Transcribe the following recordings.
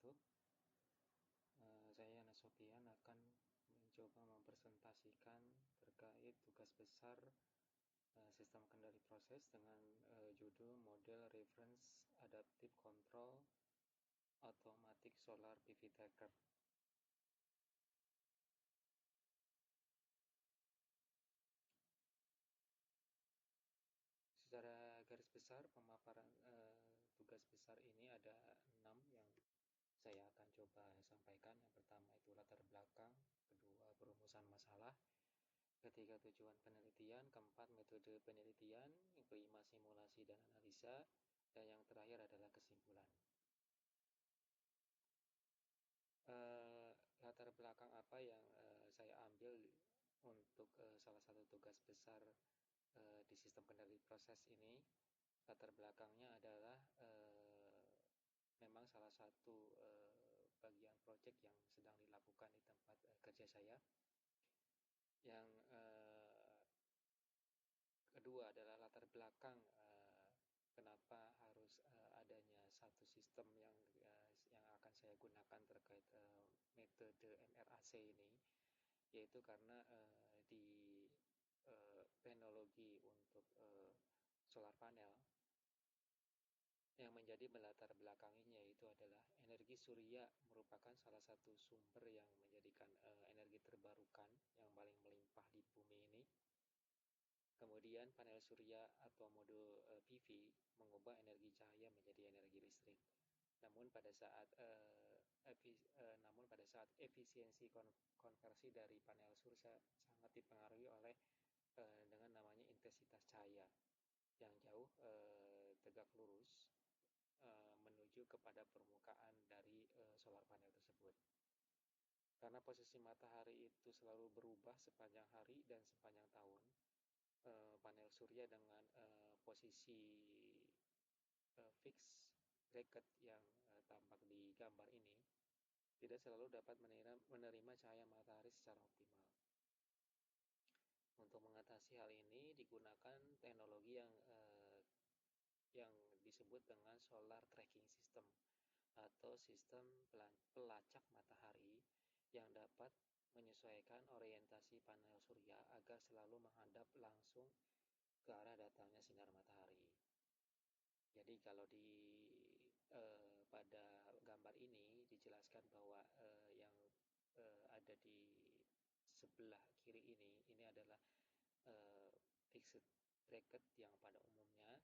wabarakatuh. Saya Nasution akan mencoba mempresentasikan terkait tugas besar sistem kendali proses dengan judul Model Reference Adaptive Control Automatic Solar PV Tracker. Secara garis besar pemaparan tugas besar ini ada 6 yang saya akan coba sampaikan. Yang pertama itu latar belakang, kedua perumusan masalah, ketiga tujuan penelitian, keempat metode penelitian, kelima simulasi dan analisa, dan yang terakhir adalah kesimpulan. Latar belakang apa yang saya ambil untuk salah satu tugas besar di sistem kendali proses ini? Latar belakangnya adalah memang salah satu bagian proyek yang sedang dilakukan di tempat kerja saya. Yang kedua adalah latar belakang kenapa harus adanya satu sistem yang akan saya gunakan terkait metode MRAC ini, yaitu karena di teknologi untuk solar panel yang menjadi melatar belakanginya yaitu adalah energi surya merupakan salah satu sumber yang menjadikan energi terbarukan yang paling melimpah di bumi ini. Kemudian panel surya atau modul PV mengubah energi cahaya menjadi energi listrik. Namun pada saat efisiensi konversi dari panel surya sangat dipengaruhi oleh dengan namanya intensitas cahaya yang jauh tegak lurus menuju kepada permukaan dari solar panel tersebut. Karena posisi matahari itu selalu berubah sepanjang hari dan sepanjang tahun, panel surya dengan posisi fix bracket yang tampak di gambar ini tidak selalu dapat menerima cahaya matahari secara optimal. Untuk mengatasi hal ini digunakan teknologi yang disebut dengan solar tracking system atau sistem pelacak matahari yang dapat menyesuaikan orientasi panel surya agar selalu menghadap langsung ke arah datangnya sinar matahari. Jadi kalau pada gambar ini dijelaskan bahwa yang ada di sebelah kiri ini adalah fixed bracket yang pada umumnya,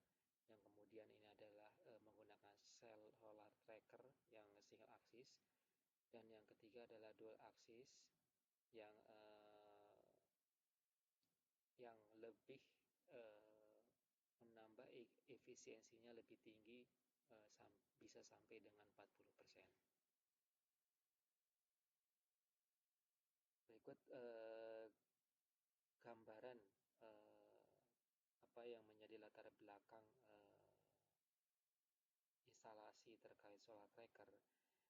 yang kemudian ini adalah menggunakan sel solar tracker yang single axis, dan yang ketiga adalah dual axis yang lebih menambah efisiensinya lebih tinggi, bisa sampai dengan 40%. Berikut gambaran apa yang menjadi latar belakang instalasi terkait solar tracker.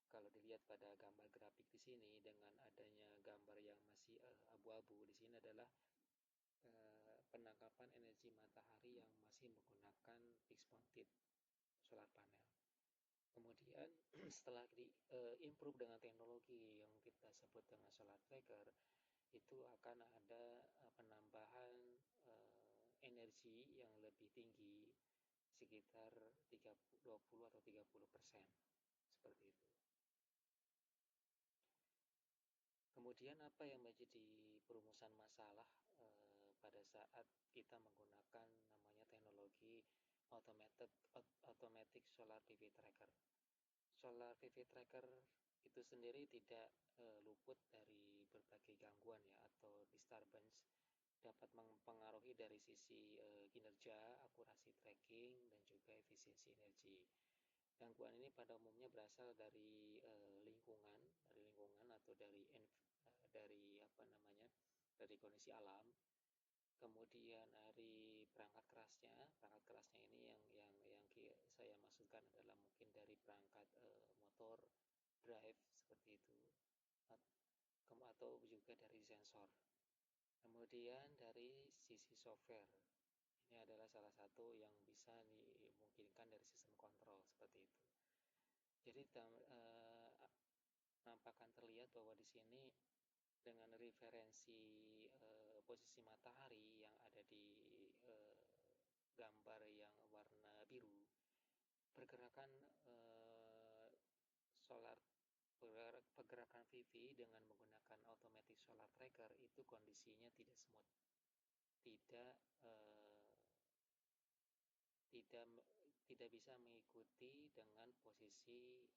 Kalau dilihat pada gambar grafik di sini dengan adanya gambar yang masih abu-abu, di sini adalah penangkapan energi matahari yang masih menggunakan fixed mounted solar panel. Kemudian setelah improve dengan teknologi yang kita sebut dengan solar tracker, itu akan ada penambahan energi yang lebih tinggi sekitar 20 atau 30%, seperti itu. Kemudian apa yang menjadi perumusan masalah pada saat kita menggunakan namanya teknologi automatic solar PV tracker. Solar PV tracker itu sendiri tidak luput dari berbagai gangguan ya atau disturbance, dapat mempengaruhi dari sisi kinerja, akurasi tracking, dan juga efisiensi energi. Gangguan ini pada umumnya berasal dari lingkungan atau dari kondisi alam. Kemudian dari perangkat kerasnya ini yang saya maksudkan adalah mungkin dari perangkat motor, drive seperti itu, atau juga dari sensor. Kemudian dari sisi software, ini adalah salah satu yang bisa dimungkinkan dari sistem kontrol seperti itu. Jadi nampakkan terlihat bahwa di sini dengan referensi posisi matahari yang ada di gambar yang warna biru, pergerakan solar pergerakan PV dengan menggunakan automatic solar tracker itu kondisinya tidak smooth, tidak tidak tidak bisa mengikuti dengan posisi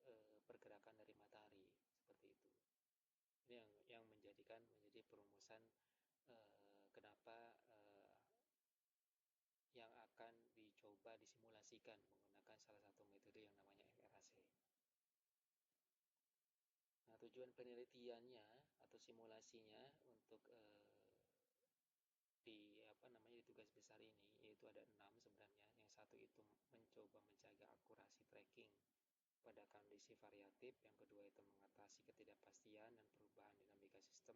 pergerakan dari matahari seperti itu. Ini yang menjadi perumusan kenapa yang akan dicoba disimulasikan menggunakan salah satu metode yang namanya MRAC. Nah, tujuan penelitiannya atau simulasinya untuk di tugas besar ini yaitu ada 6 sebenarnya. Yang satu itu mencoba menjaga akurasi tracking pada kondisi variatif, yang kedua itu mengatasi ketidakpastian dan perubahan dinamika sistem,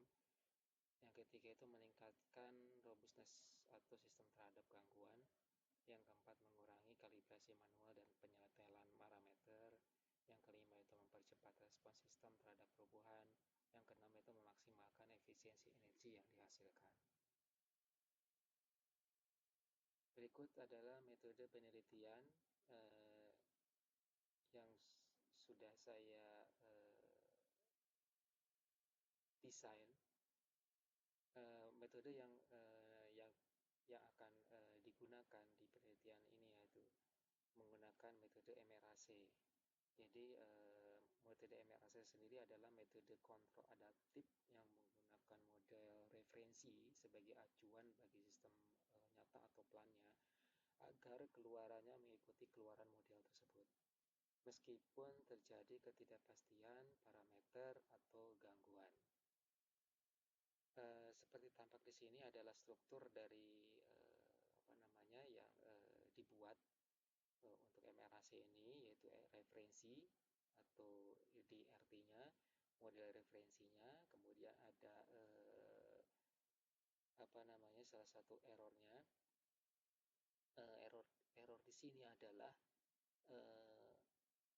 yang ketiga itu meningkatkan robustness atau sistem terhadap gangguan, yang keempat mengurangi kalibrasi manual dan penyetelan parameter, yang kelima itu mempercepat respons sistem terhadap perubahan, yang keenam itu memaksimalkan efisiensi energi yang dihasilkan. Berikut adalah metode penelitian yang sudah saya desain. Metode yang akan digunakan di penelitian ini yaitu menggunakan metode MRAC. Jadi metode MRAC sendiri adalah metode kontrol adaptif yang menggunakan model referensi sebagai acuan bagi sistem nyata atau plannya agar keluarannya mengikuti keluaran model tersebut, meskipun terjadi ketidakpastian parameter atau gangguan. Seperti tampak di sini adalah struktur dari yang dibuat untuk MRAC ini, yaitu referensi atau DRT-nya, model referensinya, kemudian ada salah satu errornya. Error di sini adalah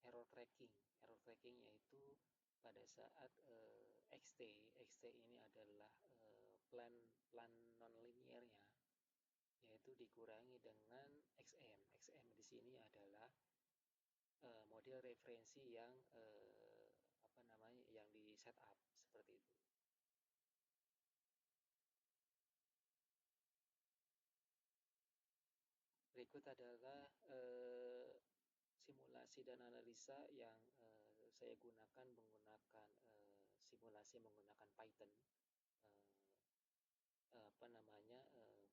error tracking. Error tracking yaitu pada saat XT ini adalah plan nonlinearnya, yaitu dikurangi dengan XM. XM di sini adalah model referensi yang yang di setup seperti itu. Berikut adalah simulasi dan analisa yang saya gunakan menggunakan simulasi menggunakan Python,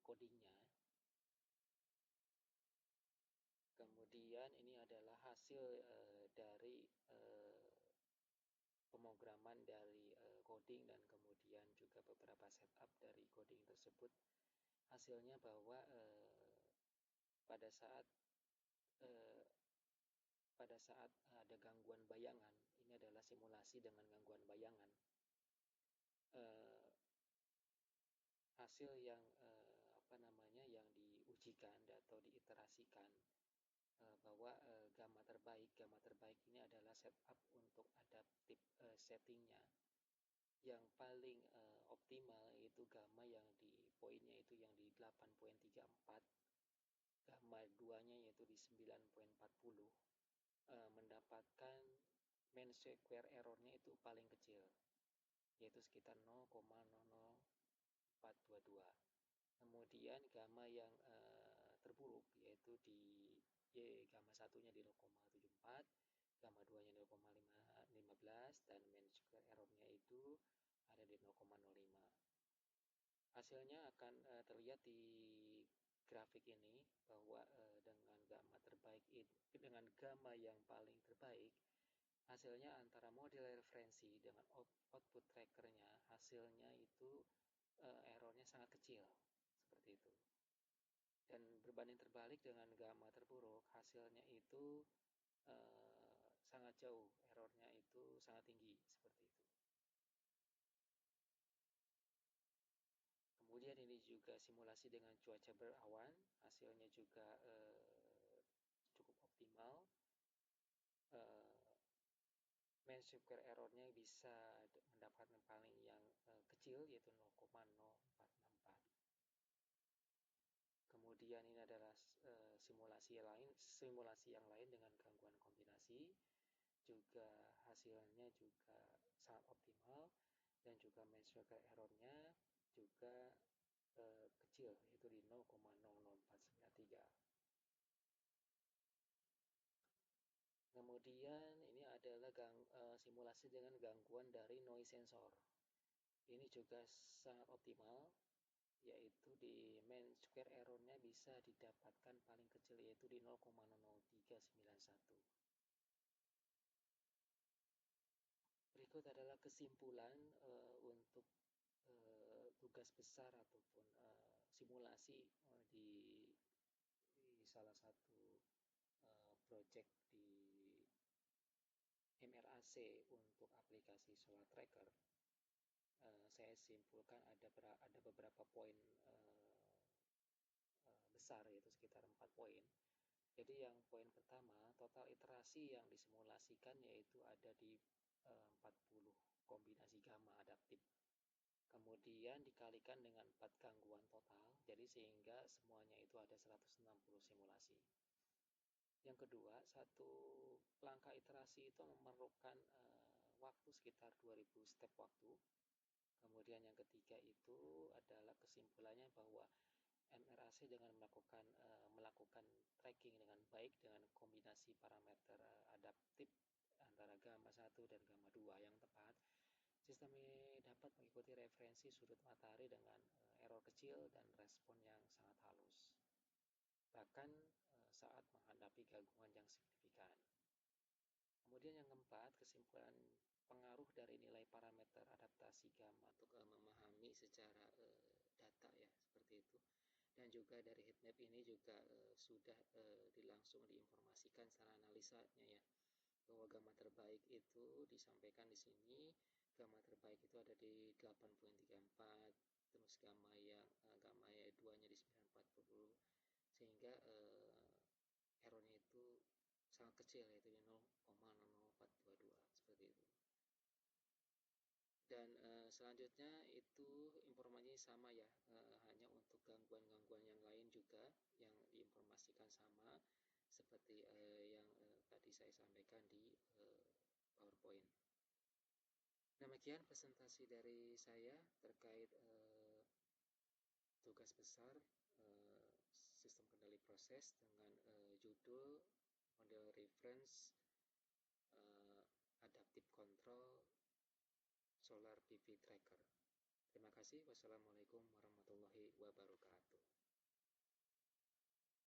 codingnya. Kemudian ini adalah hasil dari pemrograman dari coding dan kemudian juga beberapa setup dari coding tersebut. Hasilnya bahwa pada saat ada gangguan bayangan, ini adalah simulasi dengan gangguan bayangan. Hasil yang yang diujikan atau diiterasikan bahwa gamma terbaik ini adalah setup untuk adaptive settingnya. Yang paling optimal yaitu gamma yang di poinnya itu yang di 8.34, gamma 2-nya yaitu di 9.40, mendapatkan mean square error-nya itu paling kecil, yaitu sekitar 0,00422. Kemudian gamma yang terburuk yaitu di gamma 1-nya di 0,74, gamma 2-nya 0,15, dan mean square error-nya itu ada di 0,05. Hasilnya akan terlihat di grafik ini bahwa dengan gamma yang paling terbaik, hasilnya antara model referensi dengan output trackernya, hasilnya itu errornya sangat kecil seperti itu. Dan berbanding terbalik dengan gamma terburuk, hasilnya itu sangat jauh, errornya itu sangat tinggi seperti itu. Kemudian ini juga simulasi dengan cuaca berawan, hasilnya juga cukup optimal. Mean square error-nya bisa mendapatkan paling yang kecil, yaitu 0,0464. Kemudian ini adalah simulasi yang lain dengan gangguan kombinasi, juga hasilnya juga sangat optimal, dan juga mean square error-nya juga kecil, yaitu di 0,00493. Kemudian ini adalah simulasi dengan gangguan dari noise sensor. Ini juga sangat optimal, yaitu di mean square error-nya bisa didapatkan paling kecil, yaitu di 0,00391. Berikut adalah kesimpulan untuk tugas besar ataupun simulasi di salah satu project di MRAC untuk aplikasi Solar Tracker. Saya simpulkan ada beberapa poin besar, yaitu sekitar 4 poin. Jadi yang poin pertama, total iterasi yang disimulasikan yaitu ada di 40 kombinasi gamma adaptif. Kemudian dikalikan dengan 4 gangguan total, jadi sehingga semuanya itu ada 160 simulasi. Yang kedua, satu langkah iterasi itu memerlukan waktu sekitar 2000 step waktu. Kemudian yang ketiga itu adalah kesimpulannya bahwa MRAC dengan melakukan tracking dengan baik dengan kombinasi parameter adaptif antara gamma 1 dan gamma 2 yang tepat, sistem ini dapat mengikuti referensi sudut matahari dengan error kecil dan respon yang sangat halus, bahkan saat menghadapi gangguan yang signifikan. Kemudian yang keempat, kesimpulan pengaruh dari nilai parameter adaptasi gamma untuk memahami secara data, ya, seperti itu. Dan juga dari heatmap ini juga sudah langsung diinformasikan secara analisanya, ya, bahwa gamma terbaik itu disampaikan di sini. Gamma terbaik itu ada di 8.34, terus gamma 2-nya di 940, sehingga errornya itu sangat kecil, yaitu 0,0422, seperti itu. Dan selanjutnya itu informasinya sama, ya, hanya untuk gangguan-gangguan yang lain juga yang diinformasikan sama seperti yang tadi saya sampaikan di PowerPoint. Demikian presentasi dari saya terkait tugas besar sistem kendali proses dengan judul model reference adaptive control Solar PV Tracker. Terima kasih. Wassalamualaikum warahmatullahi wabarakatuh.